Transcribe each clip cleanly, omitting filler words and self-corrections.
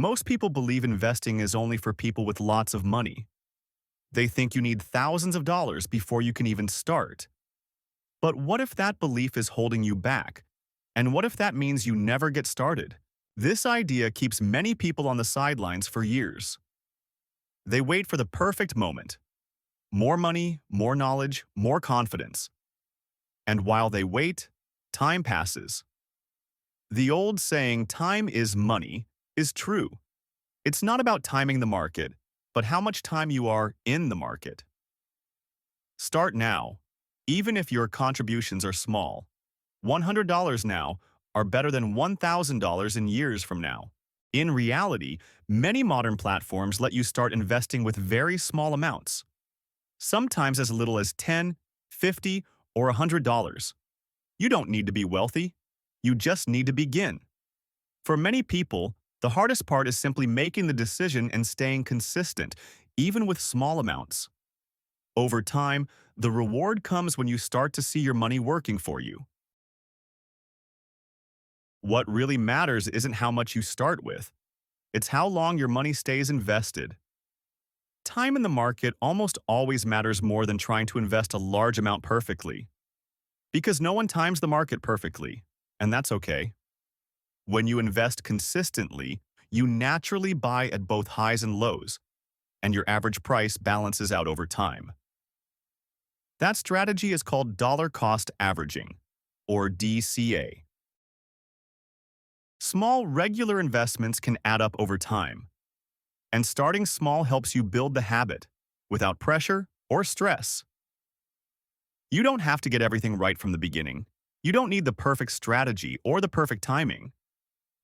Most people believe investing is only for people with lots of money. They think you need thousands of dollars before you can even start. But what if that belief is holding you back? And what if that means you never get started? This idea keeps many people on the sidelines for years. They wait for the perfect moment. More money, more knowledge, more confidence. And while they wait, time passes. The old saying, "time is money," is true. It's not about timing the market, but how much time you are in the market. Start now, even if your contributions are small. $100 now are better than $1,000 in years from now. In reality, many modern platforms let you start investing with very small amounts, sometimes as little as $10, $50, or $100. You don't need to be wealthy. You just need to begin. For many people, the hardest part is simply making the decision and staying consistent, even with small amounts. Over time, the reward comes when you start to see your money working for you. What really matters isn't how much you start with. It's how long your money stays invested. Time in the market almost always matters more than trying to invest a large amount perfectly. Because no one times the market perfectly, and that's okay. When you invest consistently, you naturally buy at both highs and lows, and your average price balances out over time. That strategy is called dollar cost averaging, or DCA. Small, regular investments can add up over time, and starting small helps you build the habit without pressure or stress. You don't have to get everything right from the beginning. You don't need the perfect strategy or the perfect timing.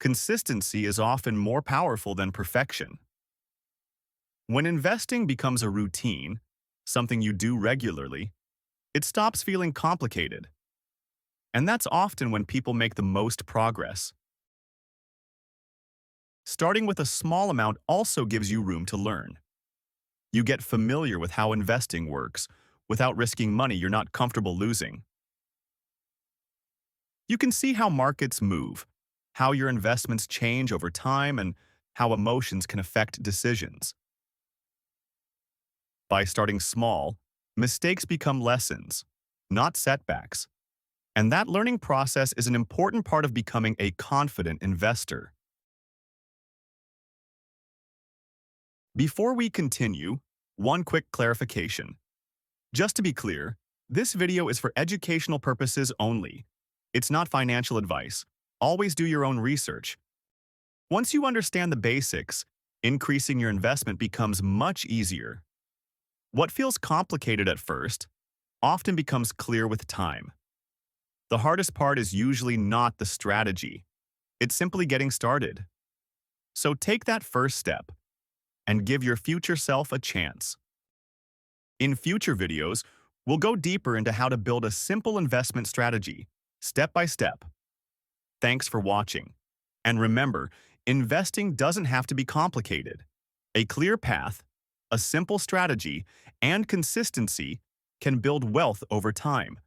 Consistency is often more powerful than perfection. When investing becomes a routine, something you do regularly, it stops feeling complicated. And that's often when people make the most progress. Starting with a small amount also gives you room to learn. You get familiar with how investing works without risking money you're not comfortable losing. You can see how markets move, how your investments change over time, and how emotions can affect decisions. By starting small, mistakes become lessons, not setbacks. And that learning process is an important part of becoming a confident investor. Before we continue, one quick clarification. Just to be clear, this video is for educational purposes only. It's not financial advice. Always do your own research. Once you understand the basics, increasing your investment becomes much easier. What feels complicated at first often becomes clear with time. The hardest part is usually not the strategy. It's simply getting started. So take that first step and give your future self a chance. In future videos, we'll go deeper into how to build a simple investment strategy, step by step. Thanks for watching. And remember, investing doesn't have to be complicated. A clear path, a simple strategy, and consistency can build wealth over time.